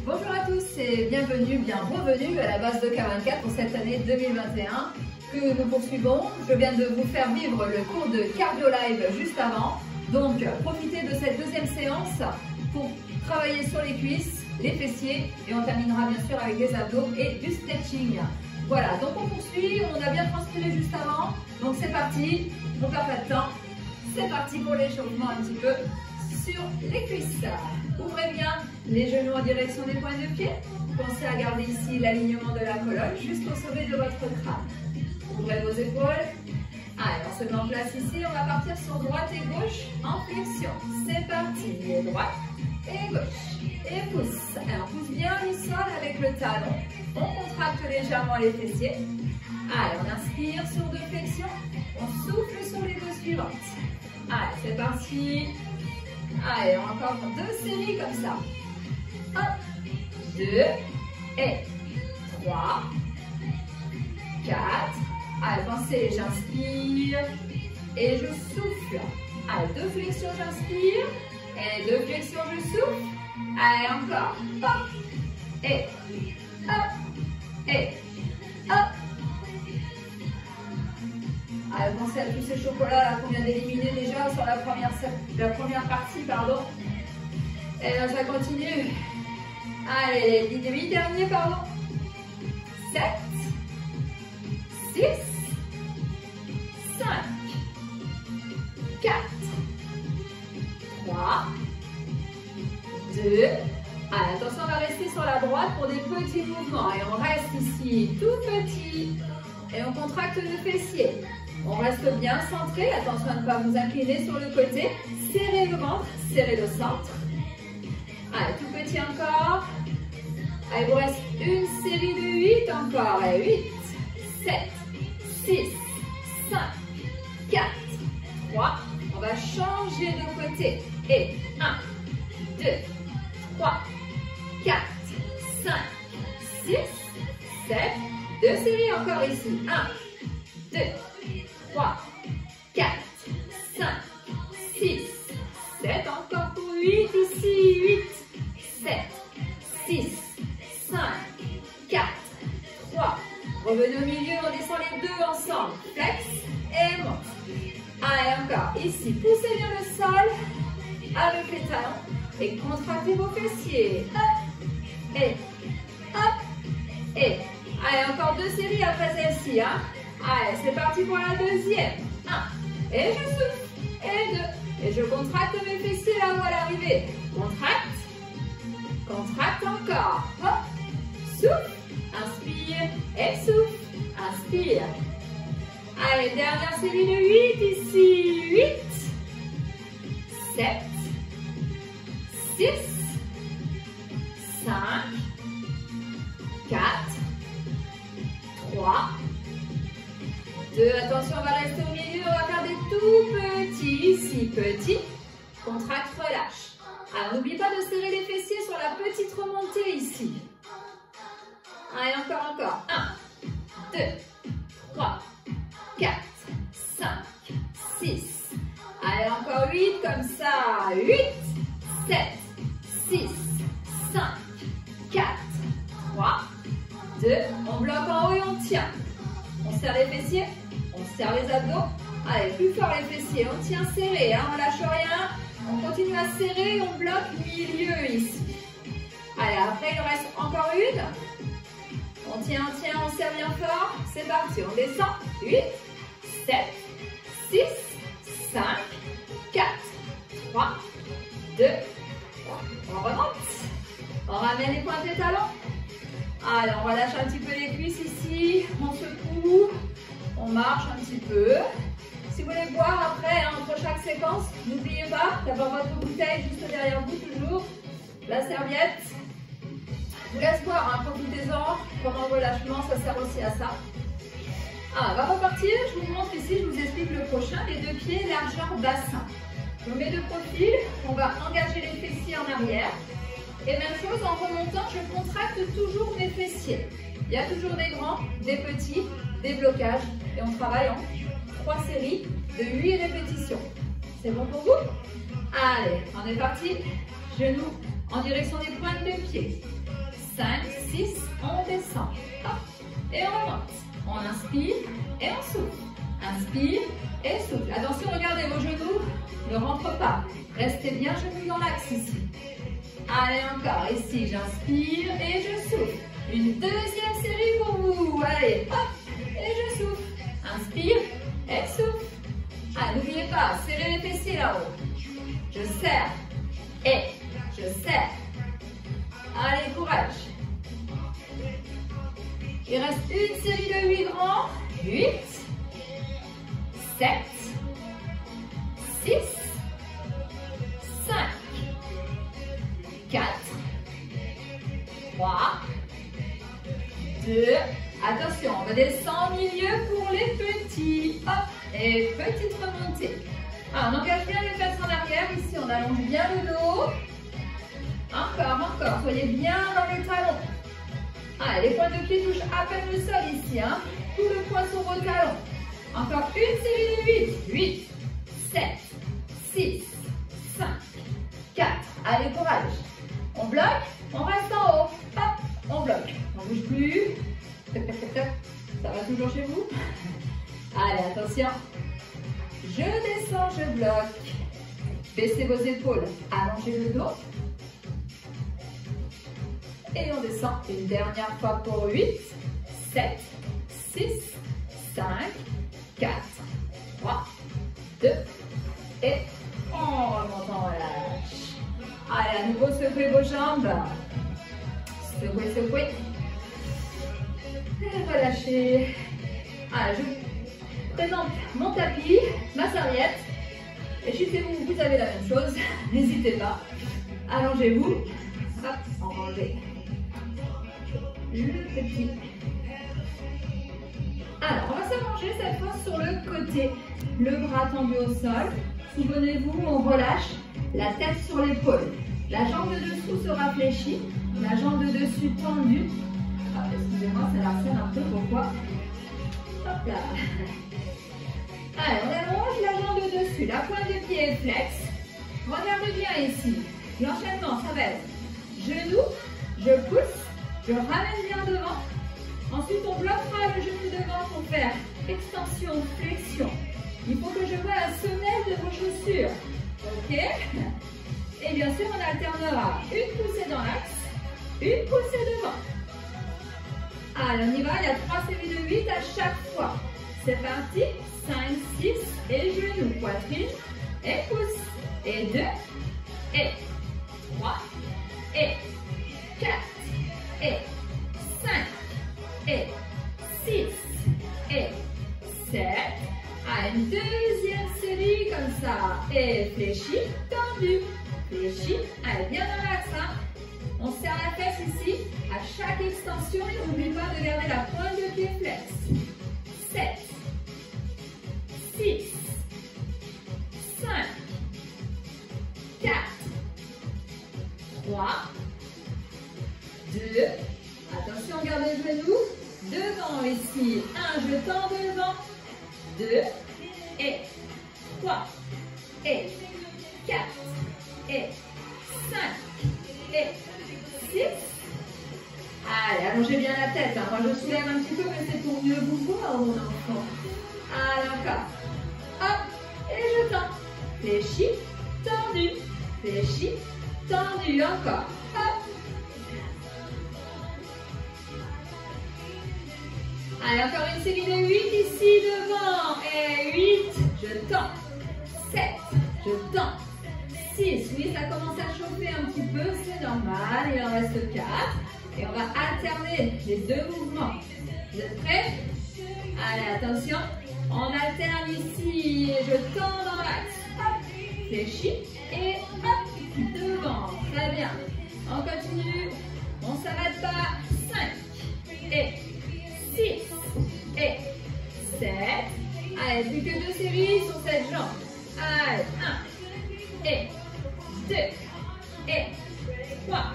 Bonjour à tous et bienvenue, bien revenue à la base de K24 pour cette année 2021 que nous poursuivons. Je viens de vous faire vivre le cours de Cardio Live juste avant. Donc profitez de cette deuxième séance pour travailler sur les cuisses, les fessiers et on terminera bien sûr avec des abdos et du stretching. Voilà, donc on poursuit, on a bien transpiré juste avant. Donc c'est parti, on ne perd pas de temps. C'est parti pour l'échauffement un petit peu sur les cuisses. Ouvrez bien les genoux en direction des pointes de pied. Pensez à garder ici l'alignement de la colonne jusqu'au sommet de votre crâne. Ouvrez vos épaules. Alors, se met en place ici. On va partir sur droite et gauche en flexion. C'est parti. Et droite et gauche. Et pousse. Alors, pousse bien le sol avec le talon. On contracte légèrement les fessiers. Allez, on inspire sur deux flexions. On souffle sur les deux suivantes. Allez, c'est parti. Allez, encore deux séries comme ça. 1, 2 et 3, 4. Allez, pensez, j'inspire et je souffle. Allez, deux flexions, j'inspire et deux flexions, je souffle. Allez, encore. Hop et hop et hop. Allez, pensez à tous ces chocolats qu'on vient d'éliminer déjà sur la première partie, pardon. Et là, ça continue. Allez, les 8 derniers, pardon. 7, 6, 5, 4, 3, 2. Allez, attention, on va rester sur la droite pour des petits mouvements. Et on reste ici tout petit. Et on contracte le fessier. On reste bien centré, attention à ne pas vous incliner sur le côté. Serrez le ventre, serrez le centre. Allez, tout petit encore. Allez, il vous reste une série de 8 encore. Allez, 8, 7, 6, 5, 4, 3. On va changer de côté. Et 1, 2, 3, 4, 5, 6, 7. Deux séries encore ici. 1, 2, 3, 4, 5, 6, 7. Encore pour 8 ici. 8, 7, 6, 5, 4, 3. Revenez au milieu, on descend les deux ensemble. Flex et monte. Allez, encore ici. Poussez bien le sol avec les talons et contractez vos fessiers. Hop et hop et. Allez, encore deux séries après celle-ci. Hein. Allez, c'est parti pour la deuxième. 1. Et je souffle. Et 2. Et je contracte mes fessiers là où à l'arrivée. Contracte. Contracte encore. Hop. Souffle. Inspire. Et souffle. Inspire. Allez, dernière série de 8 ici. 8. 7. 6. 5. 4. 3, 2, attention, on va rester au milieu, on va faire des tout petits, ici, petits, contracte, relâche. Alors, n'oublie pas de serrer les fessiers sur la petite remontée ici. Allez, encore. 1, 2, 3, 4, 5, 6. Allez, encore 8, comme ça. 8, 7, 6, 5, 4, 3, 2, on bloque en haut et on tient. On serre les fessiers, on serre les abdos. Allez, plus fort les fessiers, on tient serré, hein, on lâche rien. On continue à serrer, on bloque milieu ici. Allez, après il en reste encore une. On tient, on serre bien fort. C'est parti, on descend. 8, 7, 6, 5, 4, 3, 2, 3. On remonte. On ramène les pointes des talons. Allez, on relâche un petit peu les cuisses ici, on secoue, on marche un petit peu. Si vous voulez boire après, hein, entre chaque séquence, n'oubliez pas d'avoir votre bouteille juste derrière vous toujours, la serviette. Je vous laisse boire, hein, profitez-en, pendant le relâchement, ça sert aussi à ça. Ah, on va repartir, je vous montre ici, je vous explique le prochain, les deux pieds, largeur bassin. Je mets de profil, on va engager les fessiers en arrière. Et même chose, en remontant, je contracte toujours mes fessiers. Il y a toujours des grands, des petits, des blocages. Et on travaille en 3 séries de 8 répétitions. C'est bon pour vous? Allez, on est parti. Genoux en direction des pointes de pied. 5, 6, on descend. Hop. Et on remonte. On inspire et on souffle. Inspire et souffle. Attention, regardez vos genoux, ne rentrent pas. Restez bien genoux dans l'axe ici. Allez, encore. Ici, j'inspire et je souffle. Une deuxième série pour vous. Allez, hop, et je souffle. Inspire et souffle. Ah, n'oubliez pas, serrez les fessiers là-haut. Je serre et je serre. Allez, courage. Il reste une série de 8 grands. 8, 7, 6, 5, 4, 3, 2, attention, on va descendre au milieu pour les petits. Hop, et petite remontée. Alors, on engage bien les fesses en arrière. Ici, on allonge bien le dos. Encore, soyez bien dans les talons. Allez, les pointes de pied touchent à peine le sol ici. Hein. Tout le poids sur vos talons. Encore une série de 8. 8, 7, 6, 5, 4. Allez, courage. On bloque, on reste en haut. Hop, on bloque. On ne bouge plus. Ça va toujours chez vous? Allez, attention. Je descends, je bloque. Baissez vos épaules, allongez le dos. Et on descend une dernière fois pour 8, 7, 6, 5, 4, 3, 2, et on remonte en relâche. Allez, à nouveau, secouez vos jambes. Secouez, secouez. Et relâchez. Allez, je vous présente mon tapis, ma serviette. Et chez vous, vous avez la même chose. N'hésitez pas. Allongez-vous. Hop, enrangez le petit. Alors, on va s'allonger cette fois sur le côté. Le bras tendu au sol. Souvenez-vous, on relâche la tête sur l'épaule. La jambe de dessous sera fléchie. La jambe de dessus tendue. Ah, excusez-moi, ça la serre un peu. Pourquoi? Hop là. Allez, on allonge la jambe de dessus. La pointe de pied est flex. Regardez bien ici. L'enchaînement, ça va être genou, je pousse, je ramène bien devant. Ensuite, on bloquera le genou devant pour faire extension, flexion. Il faut que je vois la semelle de vos chaussures. Ok? Et bien sûr, on alternera une poussée dans l'axe, une poussée devant. Allez, on y va. Il y a 3 séries de 8 à chaque fois. C'est parti. 5, 6, et genoux, poitrine, et pouce. Et 2, et 3, et 4, et 5, et 6, et 7. Allez, une deuxième série comme ça. Et fléchi, tendu. Fléchi, allez, bien dans l'axe. Hein. On serre la fesse ici. À chaque extension, et n'oublie pas de garder la pointe de pied flex. 7, 6, 5, 4, 3, 2, attention, garde le genou, devant ici, 1, je tends devant, 2, et 3, et 4, et 5, et 6. Allez, allongez bien la tête, hein. Moi je soulève un petit peu, mais c'est pour mieux vous voir, mon enfant. Allez, encore. Hop, et je tends. Fléchi, tendu. Fléchi, tendu. Encore. Hop. Allez, encore une série de 8 ici devant. Et 8, je tends. 7, je tends. 6, oui, ça commence à chauffer un petit peu, c'est normal. Il en reste 4. Et on va alterner les deux mouvements. Vous êtes prêts? Allez, attention. On alterne ici, je tends dans l'axe, hop, fléchi, et hop, devant, très bien. On continue, on ne s'arrête pas, 5, et 6, et 7. Allez, plus que 2 séries sur cette jambe. Allez, 1, et 2, et 3,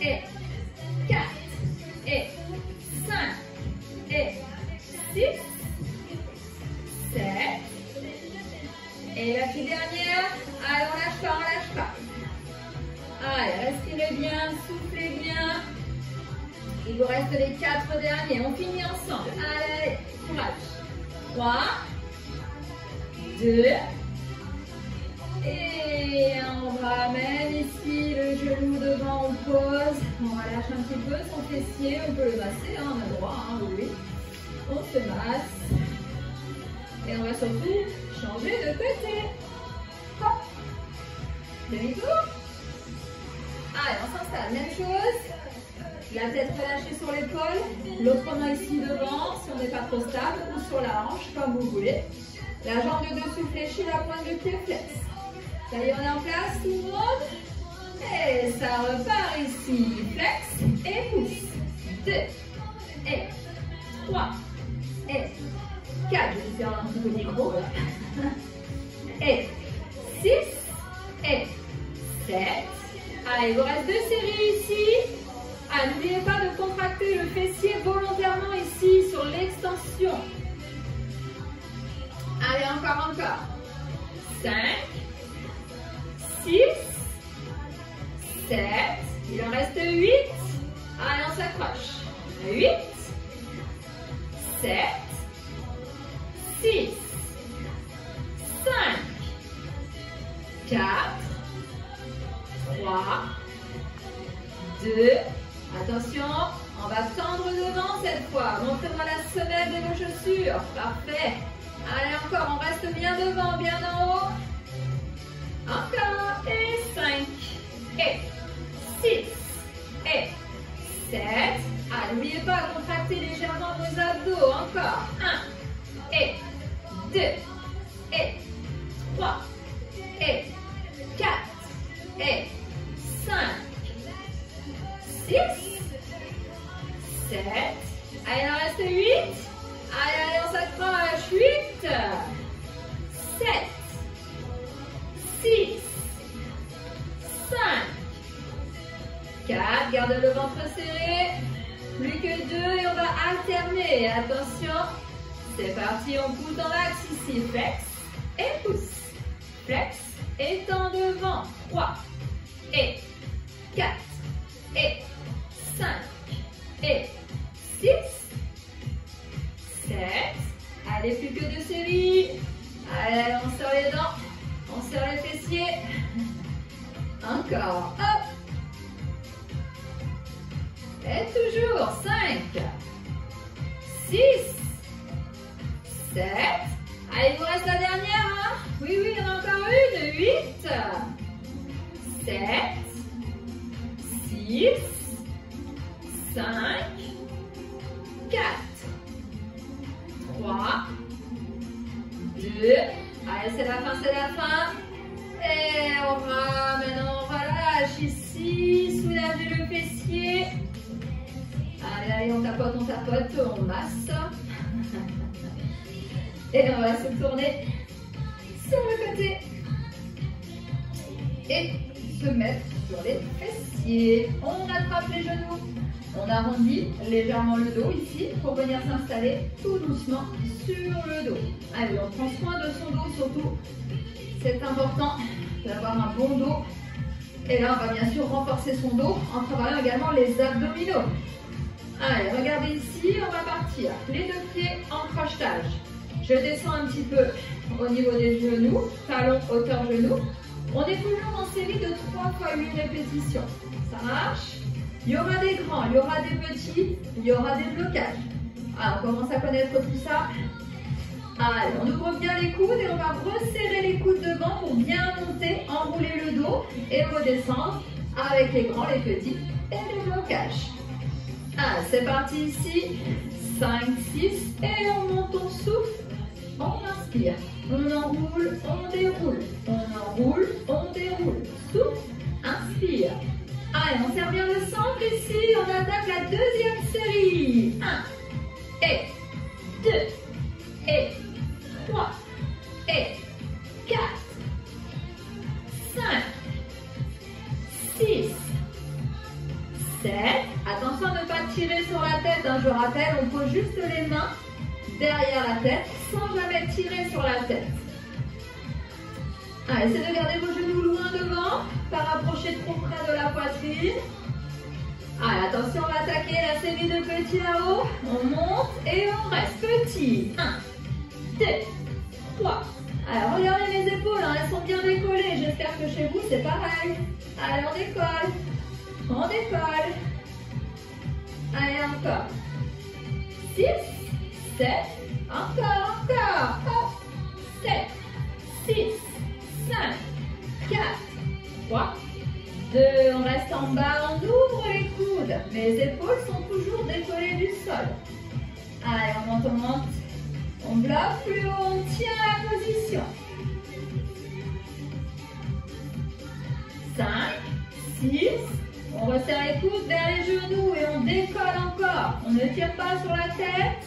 et 4, et 5, et 6. 7. Et la petite dernière. Allez, on lâche pas, on lâche pas. Allez, respirez bien, soufflez bien. Il vous reste les 4 derniers. On finit ensemble. Allez, courage. 3, 2, et on ramène ici le genou devant, on pose. On relâche un petit peu son fessier. On peut le masser, hein, on a le droit, hein, oui. On se masse. Et on va surtout changer de côté. Hop. Demi-tour. Allez, on s'installe. Même chose. La tête relâchée sur l'épaule. L'autre main ici devant, si on n'est pas trop stable, ou sur la hanche, comme vous voulez. La jambe de dessous fléchie, la pointe de pied flex. Ça y est, on est en place, tout le monde. Et ça repart ici. Flex et pousse. 2 et 3 et 4. Je vais faire un petit peu de micro. Et 6 et 7. Allez, il vous reste 2 séries ici. Ah, n'oubliez pas de contracter le fessier volontairement ici sur l'extension. Allez, encore. 5, 6, 7. Il en reste 8. Allez, on s'accroche. 8, 7, 6, 5, 4, 3, 2, attention, on va tendre devant cette fois. Montrez-moi la semelle de vos chaussures. Parfait. Allez, encore, on reste bien devant, bien en haut. Encore. Et 5, et 6, et 7. Ah, n'oubliez pas de contracter légèrement vos abdos. Encore. 1, et 2, et 3, et 4, et 5, 6, 7. Allez, il en reste 8. Allez, on s'accroche. 8, 7, 6, 5, 4. Garde le ventre serré. Plus que 2 et on va alterner. Attention. C'est parti, on pousse dans l'axe ici. Flex et pousse. Flex et tend devant. 3 et 4 et 5 et 6, 7. Allez, plus que 2 séries. Allez, on serre les dents. On serre les fessiers. Encore. Hop. Et toujours. 5, 6, 7. Allez, il vous reste la dernière. Hein? Oui, il y en a encore une. 8, 7, 6, 5, 4, 3, 2. Allez, c'est la fin. Et on ramène, on relâche ici. Soulagez le fessier. Allez, on tapote, on masse. Et on va se tourner sur le côté. Et se mettre sur les fessiers. On attrape les genoux. On arrondit légèrement le dos ici pour venir s'installer tout doucement sur le dos. Allez, on prend soin de son dos surtout. C'est important d'avoir un bon dos. Et là, on va bien sûr renforcer son dos en travaillant également les abdominaux. Allez, regardez ici, on va partir. Les 2 pieds en crochetage. Je descends un petit peu au niveau des genoux, talons, hauteur genou. On est toujours en série de 3 fois 8 répétitions. Ça marche? Il y aura des grands, il y aura des petits, il y aura des blocages. Alors, on commence à connaître tout ça. Allez, on ouvre bien les coudes et on va resserrer les coudes devant pour bien monter, enrouler le dos et redescendre avec les grands, les petits et les blocages. Allez, c'est parti ici. 5, 6 et on monte, on souffle, on inspire. On enroule, on déroule. On enroule, on déroule. Souffle, inspire. Allez, on serre bien le centre ici. On attaque la deuxième série. 1 et 2 et 3 et 4, 5, 6, 7. Attention à ne pas tirer sur la tête. Hein. Je rappelle, on pose juste les mains derrière la tête sans jamais tirer sur la tête. Allez, essayez de garder vos genoux loin devant, pas rapprocher trop près de la poitrine. Allez, attention, on va attaquer la série de petits là-haut. On monte et on reste petit. 1, 2, 3. Alors, regardez mes épaules, hein, elles sont bien décollées. J'espère que chez vous, c'est pareil. Allez, on décolle. On décolle. Allez, encore. 6, 7. Encore. Hop. 7, 6, 5, 4, 3, 2. On reste en bas, on ouvre les coudes. Mes épaules sont toujours décollées du sol. Allez, on monte. On bloque plus haut, on tient la position. 5, 6. On resserre les coudes vers les genoux et on décolle encore. On ne tire pas sur la tête.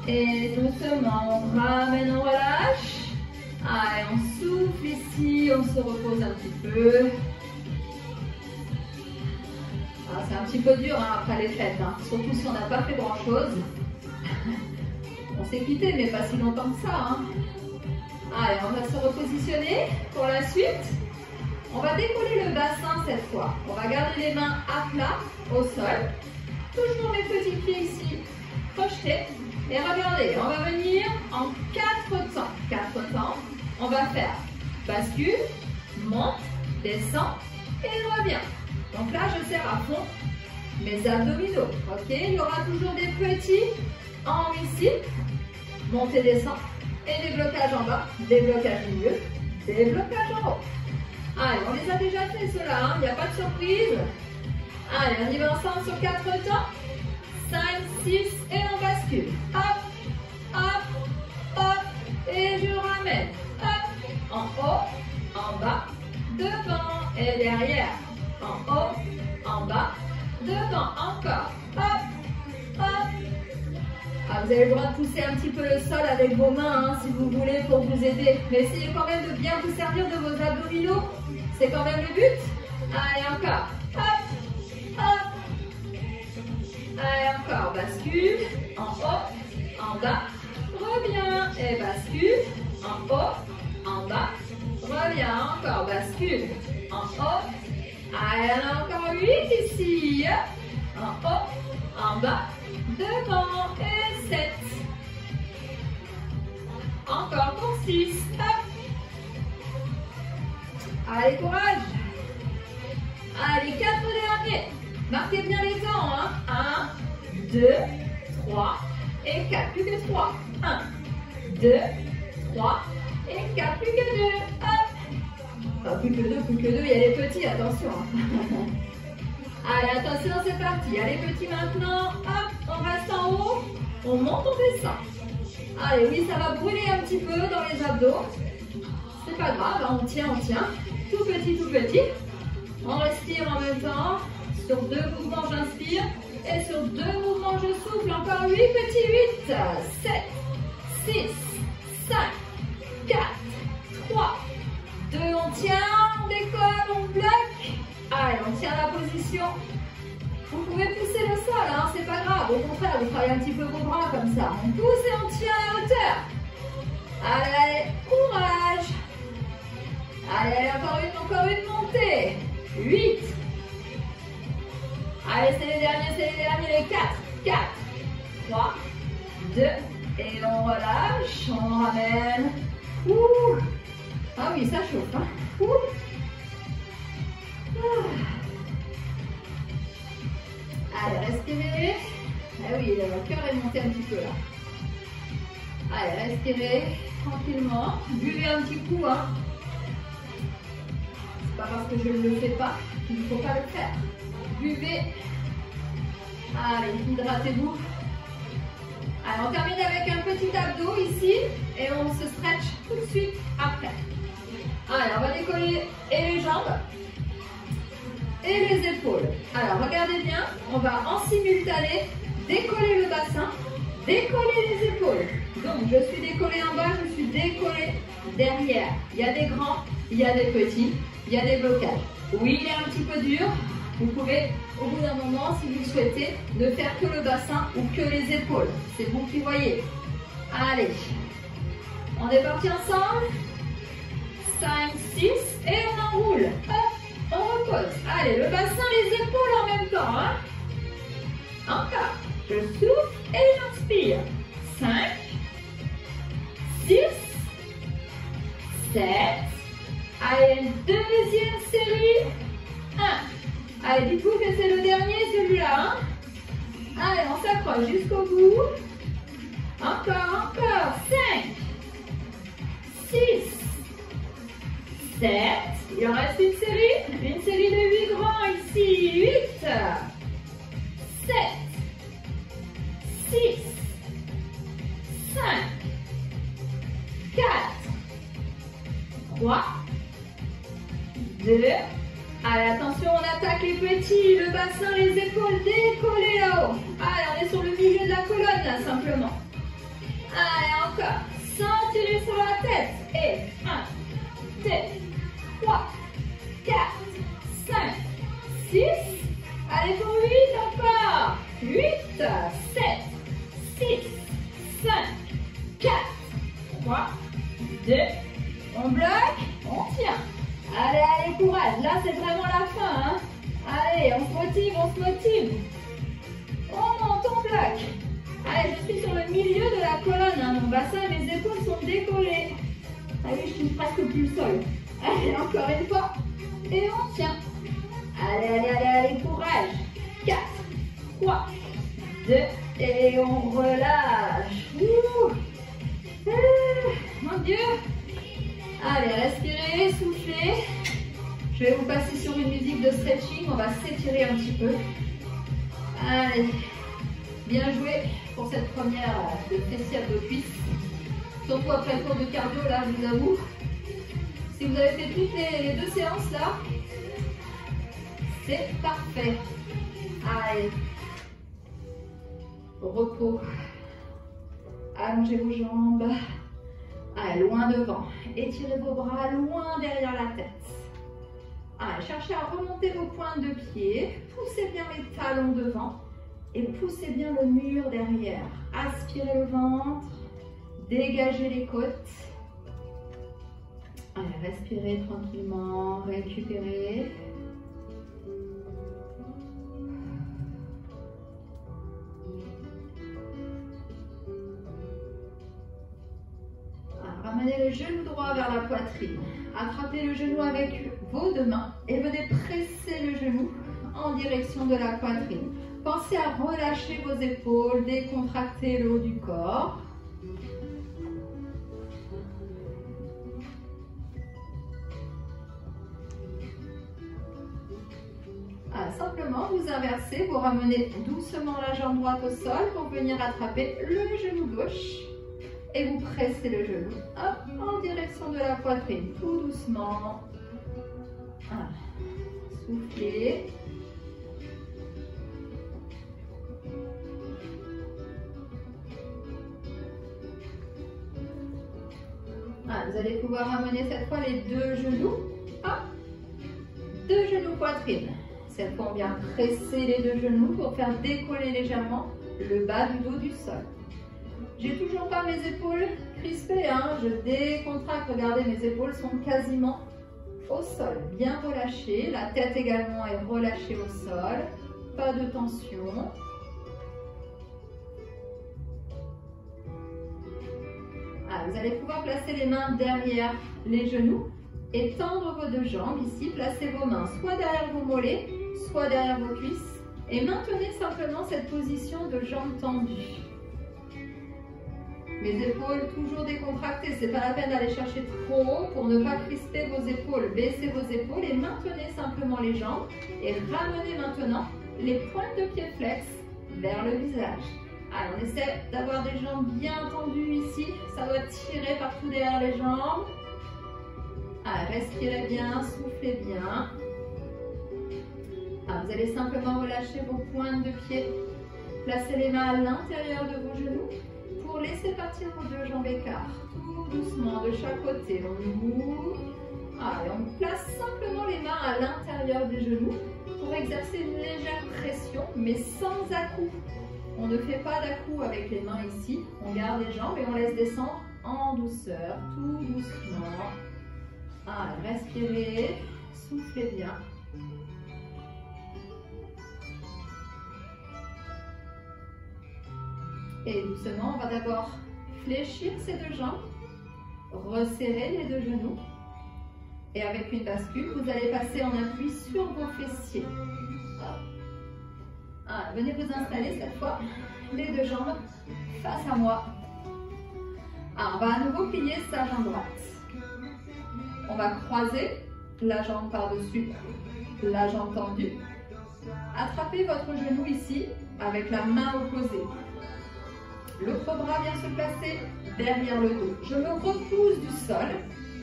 Et doucement, on ramène, on relâche. Allez, on souffle ici, on se repose un petit peu. Ah, c'est un petit peu dur hein, après les fêtes, hein. Surtout si on n'a pas fait grand chose. On s'est quitté, mais pas si longtemps que ça. Hein. Allez, on va se repositionner pour la suite. On va décoller le bassin cette fois. On va garder les mains à plat au sol. Toujours mes petits pieds ici projetés. Et regardez, on va venir en 4 temps. 4 temps. On va faire bascule, monte, descend et revient. Donc là, je serre à fond mes abdominaux. Ok, il y aura toujours des petits en haut ici. Montée, descend. Et des blocages en bas, des blocages au milieu, des blocages en haut. Allez, on les a déjà fait ceux-là, hein, il n'y a pas de surprise. Allez, on y va ensemble sur 4 temps. 5, 6 et on bascule. Hop, hop, hop. Et je ramène. Hop, en haut, en bas, devant et derrière. En haut, en bas, devant, encore. Hop, hop. Ah, vous avez le droit de pousser un petit peu le sol avec vos mains hein, si vous voulez pour vous aider. Mais essayez quand même de bien vous servir de vos abdominaux. C'est quand même le but. Allez, encore. Hop, hop. Allez, encore. Bascule. En haut, en bas. Reviens. Et bascule. En haut, en bas. Reviens. Encore. Bascule. En haut. Allez, on a encore 8 ici. En haut, en bas. Devant et 7. Encore pour 6. Hop. Allez, courage. Allez, 4 derniers. Marquez bien les temps. Hein. 1, 2, 3 et 4. Plus que 3. 1, 2, 3 et 4. Plus que 2. Hop. Enfin, plus que 2, il y a les petits, attention. Allez, attention, c'est parti. Allez, petits maintenant. Hop, on reste en haut. On monte, on descend. Allez, oui, ça va brûler un petit peu dans les abdos. C'est pas grave, hein, on tient. Tout petit, tout petit. On respire en même temps. Sur 2 mouvements, j'inspire. Et sur 2 mouvements, je souffle. Encore 8 petits. 8, 7, 6, 5, 4, 3, 2. On tient, on décolle, on bloque. Allez, on tient la position. Vous pouvez pousser le sol, hein, c'est pas grave. Au contraire, vous travaillez un petit peu vos bras comme ça. On pousse et on tient à la hauteur. Allez, courage. Allez, encore une montée. 8. Allez, c'est les derniers, les 4. 4, 3, 2. Et on relâche, on ramène. Ouh. Ah oui, ça chauffe. Hein. Ouh. Allez, respirez. Ah oui, le cœur est monté un petit peu là. Allez, respirez tranquillement. Buvez un petit coup. Hein. C'est pas parce que je ne le fais pas qu'il ne faut pas le faire. Buvez. Allez, hydratez-vous. Allez, on termine avec un petit abdo ici et on se stretch tout de suite après. Allez, on va décoller et les jambes et les épaules. Alors, regardez bien, on va en simultané décoller le bassin, décoller les épaules. Donc, je suis décollée en bas, je suis décollée derrière. Il y a des grands, il y a des petits, il y a des blocages. Oui, il est un petit peu dur. Vous pouvez, au bout d'un moment, si vous le souhaitez, ne faire que le bassin ou que les épaules. C'est vous qui voyez. Allez, on est parti ensemble. 5, 6 et on enroule. Hop, on repose. Allez, le bas Je souffle et j'inspire. 5, 6, 7. Allez, deuxième série. 1. Allez, dites-vous que c'est le dernier, celui-là. Hein? Allez, on s'accroche jusqu'au bout. Encore, encore. 5, 6, 7. Il en reste une série. Une série de 8 grands ici. 8, 7, 6, 5, 4, 3, 2. Allez, attention, on attaque les petits, le bassin, les épaules décollées là-haut. Allez, on est sur le milieu de la colonne là, simplement. Allez, encore. Sans tirer sur la tête. Et 1, 2, 3, 4, 5, 6. Allez, pour 8 encore. 8, 7, 6, 5, 4, 3, 2. On bloque, on tient. Allez, allez, courage. Là, c'est vraiment la fin. Hein. Allez, on se motive, on se motive. On monte, on bloque. Allez, je suis sur le milieu de la colonne. Hein. Mon bassin et mes épaules sont décollées. Allez, je touche presque plus le sol. Allez, encore une fois. Et on tient. Allez, allez, allez, allez, courage. 4, 3, 2, et on relâche. Ouh. Mon Dieu. Allez, respirez, soufflez. Je vais vous passer sur une musique de stretching. On va s'étirer un petit peu. Allez, bien joué pour cette première de fessiers abdos-cuisses. Surtout après le cours de cardio, là, je vous avoue. Si vous avez fait toutes les 2 séances, là, c'est parfait. Allez, repos. Allongez vos jambes. Allez, loin devant. Étirez vos bras loin derrière la tête. Allez, cherchez à remonter vos pointes de pied. Poussez bien les talons devant. Et poussez bien le mur derrière. Aspirez le ventre. Dégagez les côtes. Allez, respirez tranquillement. Récupérez. Ramenez le genou droit vers la poitrine. Attrapez le genou avec vos 2 mains et venez presser le genou en direction de la poitrine. Pensez à relâcher vos épaules, décontracter le haut du corps. Simplement, vous inversez, vous ramenez doucement la jambe droite au sol pour venir attraper le genou gauche. Et vous pressez le genou hop, en direction de la poitrine, tout doucement. Voilà. Soufflez. Voilà, vous allez pouvoir ramener cette fois les 2 genoux. Hop. 2 genoux poitrine. Cette fois, on vient presser les 2 genoux pour faire décoller légèrement le bas du dos du sol. J'ai toujours pas mes épaules crispées, hein. Je décontracte. Regardez, mes épaules sont quasiment au sol. Bien relâchées. La tête également est relâchée au sol. Pas de tension. Ah, vous allez pouvoir placer les mains derrière les genoux et tendre vos 2 jambes ici. Placez vos mains soit derrière vos mollets, soit derrière vos cuisses. Et maintenez simplement cette position de jambes tendues. Mes épaules toujours décontractées, c'est pas la peine d'aller chercher trop haut pour ne pas crisper vos épaules. Baissez vos épaules et maintenez simplement les jambes et ramenez maintenant les pointes de pied flex vers le visage. Allez, on essaie d'avoir des jambes bien tendues ici, ça doit tirer partout derrière les jambes. Allez, respirez bien, soufflez bien. Allez, vous allez simplement relâcher vos pointes de pied, placez les mains à l'intérieur de vos genoux. Pour laisser partir vos 2 jambes écart, tout doucement de chaque côté, on ouvre. Et on place simplement les mains à l'intérieur des genoux pour exercer une légère pression, mais sans à-coups. On ne fait pas d'à-coups avec les mains ici, on garde les jambes et on laisse descendre en douceur, tout doucement. Respirez, soufflez bien. Et doucement, on va d'abord fléchir ces deux jambes, resserrer les deux genoux. Et avec une bascule, vous allez passer en appui sur vos fessiers. Venez vous installer cette fois, les deux jambes face à moi. On va à nouveau plier sa jambe droite. On va croiser la jambe par-dessus, la jambe tendue. Attrapez votre genou ici avec la main opposée. L'autre bras vient se placer derrière le dos. Je me repousse du sol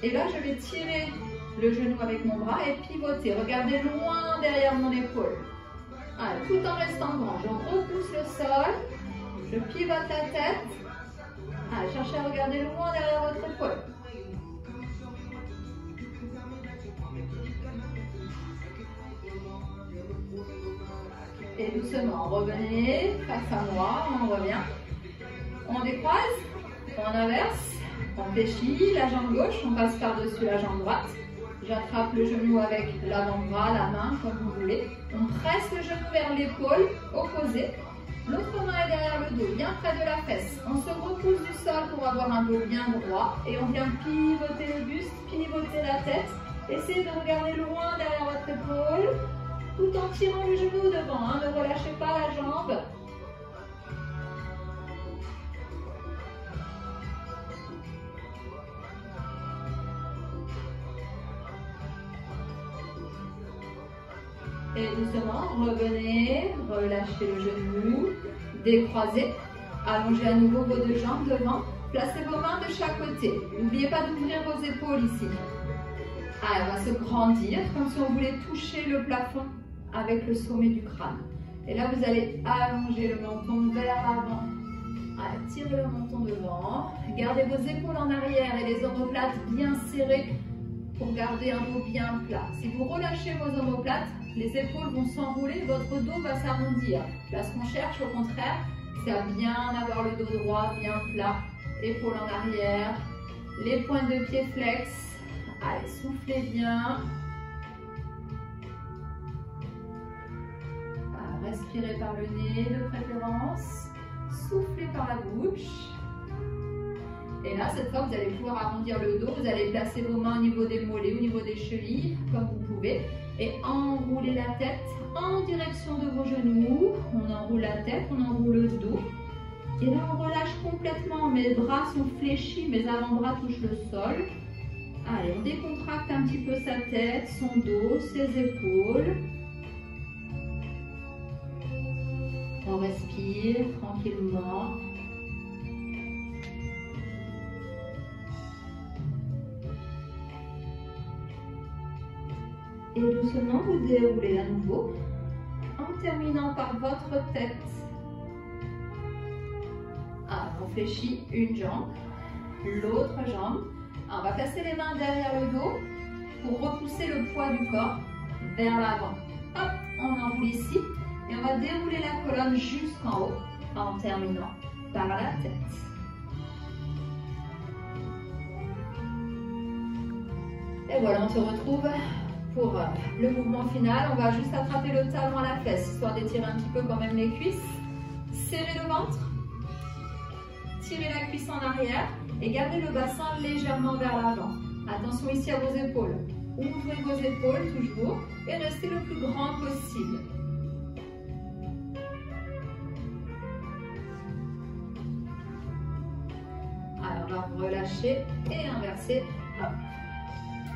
et là je vais tirer le genou avec mon bras et pivoter. Regardez loin derrière mon épaule. Tout en restant grand. Je repousse le sol, je pivote la tête. Cherchez à regarder loin derrière votre épaule. Et doucement, revenez face à moi, on en revient. On décroise, on inverse, on fléchit la jambe gauche, on passe par-dessus la jambe droite. J'attrape le genou avec l'avant-bras, la main, comme vous voulez. On presse le genou vers l'épaule opposée. L'autre main est derrière le dos, bien près de la fesse. On se repousse du sol pour avoir un dos bien droit. Et on vient pivoter le buste, pivoter la tête. Essayez de regarder loin derrière votre épaule, tout en tirant le genou devant. Ne relâchez pas la jambe. Et doucement, revenez, relâchez le genou, décroisez, allongez à nouveau vos deux jambes devant, placez vos mains de chaque côté. N'oubliez pas d'ouvrir vos épaules ici. On va se grandir, comme si on voulait toucher le plafond avec le sommet du crâne. Et là, vous allez allonger le menton vers l'avant. Tirez le menton devant, gardez vos épaules en arrière et les omoplates bien serrées pour garder un dos bien plat. Si vous relâchez vos omoplates, les épaules vont s'enrouler, votre dos va s'arrondir. Là, ce qu'on cherche, au contraire, c'est à bien avoir le dos droit, bien plat. Épaules en arrière, les pointes de pied flex. Allez, soufflez bien. Respirez par le nez de préférence. Soufflez par la bouche. Et là, cette fois, vous allez pouvoir arrondir le dos. Vous allez placer vos mains au niveau des mollets, au niveau des chevilles, comme vous pouvez. Et enrouler la tête en direction de vos genoux. On enroule la tête, on enroule le dos. Et là, on relâche complètement. Mes bras sont fléchis, mes avant-bras touchent le sol. Allez, on décontracte un petit peu sa tête, son dos, ses épaules. On respire tranquillement. Et doucement, vous déroulez à nouveau en terminant par votre tête. On fléchit une jambe, l'autre jambe. On va placer les mains derrière le dos pour repousser le poids du corps vers l'avant. Hop, on enroule ici et on va dérouler la colonne jusqu'en haut en terminant par la tête. Et voilà, on se retrouve pour le mouvement final. On va juste attraper le talon à la fesse, histoire d'étirer un petit peu quand même les cuisses. Serrez le ventre, tirez la cuisse en arrière et gardez le bassin légèrement vers l'avant. Attention ici à vos épaules. Ouvrez vos épaules toujours et restez le plus grand possible. Alors, on va relâcher et inverser. Hop.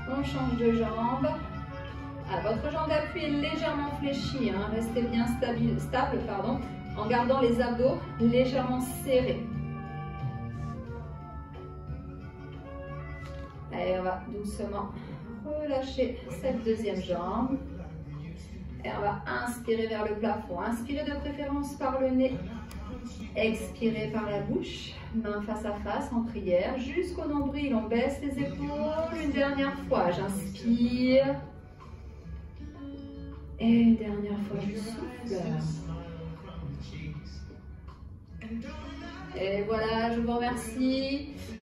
On change de jambe. Votre jambe d'appui est légèrement fléchie. Restez bien stable, en gardant les abdos légèrement serrés. Allez, on va doucement relâcher cette deuxième jambe. Et on va inspirer vers le plafond. Inspirez de préférence par le nez. Expirez par la bouche. Main face à face en prière. Jusqu'au nombril, on baisse les épaules. Une dernière fois, j'inspire. Et une dernière fois, je souffle. Et voilà, je vous remercie.